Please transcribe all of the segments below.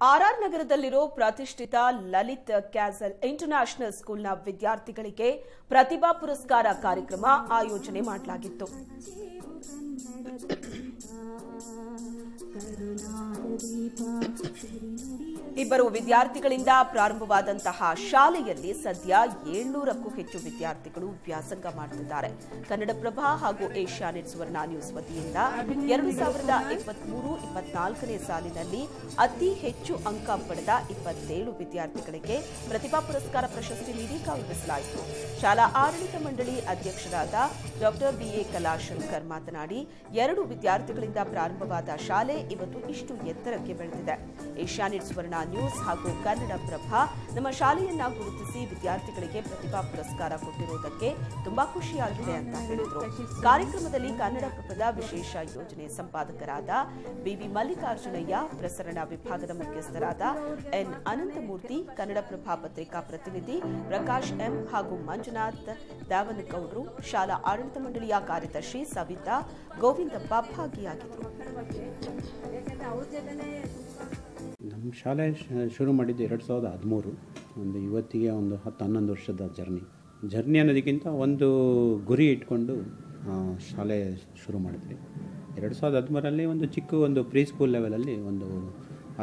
RR ನಗರದಲ್ಲಿರೋ ಪ್ರತಿಷ್ಠಿತ Lalit castle international ಸ್ಕೂಲ್ನ ವಿದ್ಯಾರ್ಥಿಗಳಿಗೆ ಪ್ರತಿಭಾ ಪುರಸ್ಕಾರ ಕಾರ್ಯಕ್ರಮ ಆಯೋಜನೆ ಮಾಡಲಾಗಿತ್ತು. ಇಬ್ಬರು ವಿದ್ಯಾರ್ಥಿಗಳಿಂದ ಪ್ರಾರಂಭವಾದಂತಹ ಶಾಲೆಯಲ್ಲಿ ಸದ್ಯ 700ಕ್ಕೂ ಹೆಚ್ಚು ವಿದ್ಯಾರ್ಥಿಗಳು ವ್ಯಾಸಂಗ ಮಾಡುತ್ತಿದ್ದಾರೆ. ಕನ್ನಡಪ್ರಭ ಹಾಗೂ ಏಷ್ಯಾನೆಟ್ ಸುವರ್ಣ ನ್ಯೂಸ್ ವತಿಯಿಂದ 2023-24ನೇ ಸಾಲಿನಲ್ಲಿ ಅತಿ ಹೆಚ್ಚು ಅಂಕ ಪಡೆದ 27 ವಿದ್ಯಾರ್ಥಿಗಳಿಗೆ ಪ್ರತಿಭಾ ಪುರಸ್ಕಾರ ಪ್ರಶಸ್ತಿ ನೀಡಿ ಗೌರವಿಸಲಾಯಿತು. ಶಾಲಾ ಆಡಳಿತ ಮಂಡಳಿ ಅಧ್ಯಕ್ಷರಾದ ಡಾ ಬಿಎ ಕಲಾಶಂಕರ್ ಮಾತನಾಡಿ, 2 ವಿದ್ಯಾರ್ಥಿಗಳಿಂದ ಪ್ರಾರಂಭವಾದ ಶಾಲೆ ಇವತ್ತು ಇಷ್ಟು ಎತ್ತರಕ್ಕೆ ಬೆಳೆದಿದೆ. ಏಷ್ಯಾನೆಟ್ ಸುವರ್ಣ ನ್ಯೂಸ್ ಹಾಗೂ ಕನ್ನಡಪ್ರಭ ನಮ್ಮ ಶಾಲೆಯನ್ನ ಗುರುತಿಸಿ ವಿದ್ಯಾರ್ಥಿಗಳಿಗೆ ಪ್ರತಿಭಾ ಪುರಸ್ಕಾರ ಕೊಟ್ಟಿರುವುದಕ್ಕೆ ತುಂಬಾ ಖುಷಿಯಾಗಿದೆ ಅಂತ ಹೇಳಿದರು. ಕಾರ್ಯಕ್ರಮದಲ್ಲಿ ಕನ್ನಡಪ್ರಭದ ವಿಶೇಷ ಯೋಜನೆ ಸಂಪಾದಕರಾದ ಬಿವಿ ಮಲ್ಲಿಕಾರ್ಜುನಯ್ಯ, ಪ್ರಸರಣ ವಿಭಾಗದ ಮುಖ್ಯಸ್ಥರಾದ ಎನ್ ಅನಂತಮೂರ್ತಿ, ಕನ್ನಡಪ್ರಭ ಪತ್ರಿಕಾ ಪ್ರತಿನಿಧಿ ಪ್ರಕಾಶ್ ಎಂ ಹಾಗೂ ಮಂಜುನಾಥ್ ದಾವನಗೌಡರು, ಶಾಲಾ ಆಡಳಿತ ಮಂಡಳಿಯ ಕಾರ್ಯದರ್ಶಿ ಸವಿತಾ, ಗೋವಿಂದಪ್ಪ ಭಾಗಿಯಾಗಿದ್ದರು. ನಮ್ಮ ಶಾಲೆ ಶುರು ಮಾಡಿದ್ದು 2013. ಇವತ್ತಿಗೆ ಒಂದು 10-11 ವರ್ಷದ ಜರ್ನಿ ಅನ್ನೋದಕ್ಕಿಂತ ಒಂದು ಗುರಿ ಇಟ್ಕೊಂಡು ಶಾಲೆ ಶುರು ಮಾಡಿದ್ವಿ. 2013ರಲ್ಲಿ ಒಂದು ಪ್ರೀ ಸ್ಕೂಲ್ ಲೆವೆಲಲ್ಲಿ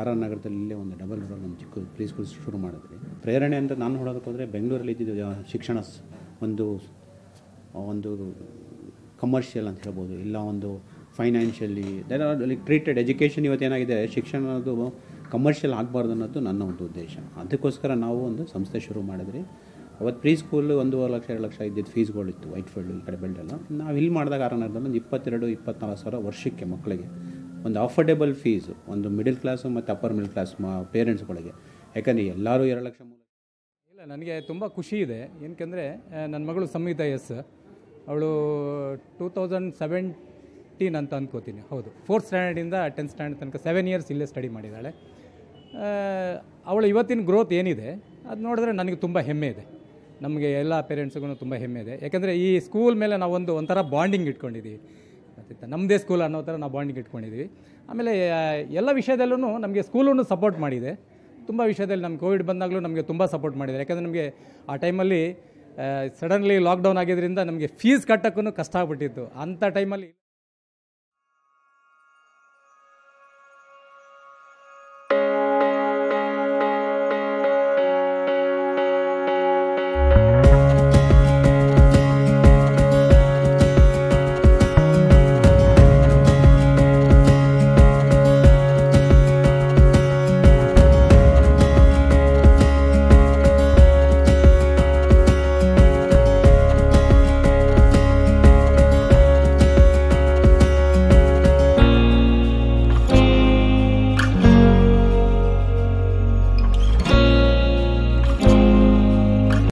ಆರ್ಆರ್ ನಗರದಲ್ಲಿ ಒಂದು ಡಬಲ್ ರೋಲ್ ಒಂದು ಚಿಕ್ಕ ಪ್ರೀ ಸ್ಕೂಲ್ ಶುರು ಮಾಡಿದ್ವಿ. ಪ್ರೇರಣೆ ಅಂತ ನಾನು ನೋಡೋದಕ್ಕೆ ಹೋದರೆ ಬೆಂಗಳೂರಲ್ಲಿ ಇದ್ದಿದ್ದು ಶಿಕ್ಷಣ ಒಂದು ಕಮರ್ಷಿಯಲ್ ಅಂತ ಹೇಳ್ಬೋದು, ಇಲ್ಲ ಒಂದು ಫೈನಾನ್ಷಿಯಲಿ ಟ್ರೀಟೆಡ್ ಎಜುಕೇಷನ್. ಇವತ್ತೇನಾಗಿದೆ, ಶಿಕ್ಷಣದ್ದು ಕಮರ್ಷಿಯಲ್ ಆಗಬಾರ್ದು ಅನ್ನೋದು ನನ್ನ ಒಂದು ಉದ್ದೇಶ. ಅದಕ್ಕೋಸ್ಕರ ನಾವು ಒಂದು ಸಂಸ್ಥೆ ಶುರು ಮಾಡಿದ್ರಿ. ಅವತ್ತು ಪ್ರೀ ಸ್ಕೂಲ್ 1.5 ಲಕ್ಷ 2 ಲಕ್ಷ ಇದ್ದಿದ್ದು ಫೀಸ್ಗಳಿತ್ತು, ವೈಟ್ಫೀಲ್ಡ್ ಈ ಕಡೆ ಬೆಲ್ಡೆಲ್ಲ. ನಾವು ಇಲ್ಲಿ ಮಾಡಿದಾಗ ಆರ್ಆರ್ನಲ್ಲಿ ಒಂದು 22-24 ಸಾವಿರ ವರ್ಷಕ್ಕೆ ಮಕ್ಕಳಿಗೆ ಒಂದು ಅಫೋರ್ಡೆಬಲ್ ಫೀಸ್, ಒಂದು ಮಿಡಲ್ ಕ್ಲಾಸು ಮತ್ತು ಅಪ್ಪರ್ ಮಿಡಲ್ ಕ್ಲಾಸ್ ಪೇರೆಂಟ್ಸ್ಗಳಿಗೆ. ಯಾಕಂದರೆ ಎಲ್ಲರೂ 2 ಲಕ್ಷ ಇಲ್ಲ. ನನಗೆ ತುಂಬ ಖುಷಿ ಇದೆ. ಏನಕ್ಕೆಂದರೆ ನನ್ನ ಮಗಳು ಸಂಹಿತಾ ಎಸ್, ಅವಳು 2017 ಅಂತ ಅಂದ್ಕೋತೀನಿ. ಹೌದು, 4th ಸ್ಟ್ಯಾಂಡರ್ಡಿಂದ 10th ಸ್ಟ್ಯಾಂಡರ್ಡ್ ತನಕ 7 ಇಯರ್ಸ್ ಇಲ್ಲೇ ಸ್ಟಡಿ ಮಾಡಿದ್ದಾಳೆ. ಅವಳ ಇವತ್ತಿನ ಗ್ರೋತ್ ಏನಿದೆ ಅದು ನೋಡಿದ್ರೆ ನನಗೆ ತುಂಬ ಹೆಮ್ಮೆ ಇದೆ. ನಮಗೆ ಎಲ್ಲ ಪೇರೆಂಟ್ಸ್ಗೂ ತುಂಬ ಹೆಮ್ಮೆ ಇದೆ. ಯಾಕೆಂದರೆ ಈ ಸ್ಕೂಲ್ ಮೇಲೆ ನಾವು ಒಂಥರ ಬಾಂಡಿಂಗ್ ಇಟ್ಕೊಂಡಿದ್ದೀವಿ. ಮತ್ತು ನಮ್ಮದೇ ಸ್ಕೂಲ್ ಅನ್ನೋ ಥರ ನಾವು ಬಾಂಡಿಂಗ್ ಇಟ್ಕೊಂಡಿದ್ದೀವಿ. ಆಮೇಲೆ ಎಲ್ಲ ವಿಷಯದಲ್ಲೂ ನಮಗೆ ಸ್ಕೂಲನ್ನು ಸಪೋರ್ಟ್ ಮಾಡಿದೆ. ತುಂಬ ವಿಷಯದಲ್ಲಿ ನಮ್ಗೆ ಕೋವಿಡ್ ಬಂದಾಗಲೂ ನಮಗೆ ತುಂಬ ಸಪೋರ್ಟ್ ಮಾಡಿದೆ. ಯಾಕೆಂದರೆ ನಮಗೆ ಆ ಟೈಮಲ್ಲಿ ಸಡನ್ಲಿ ಲಾಕ್ಡೌನ್ ಆಗಿದ್ದರಿಂದ ನಮಗೆ ಫೀಸ್ ಕಟ್ಟೋಕ್ಕೂ ಕಷ್ಟ ಆಗ್ಬಿಟ್ಟಿತ್ತು. ಅಂಥ ಟೈಮಲ್ಲಿ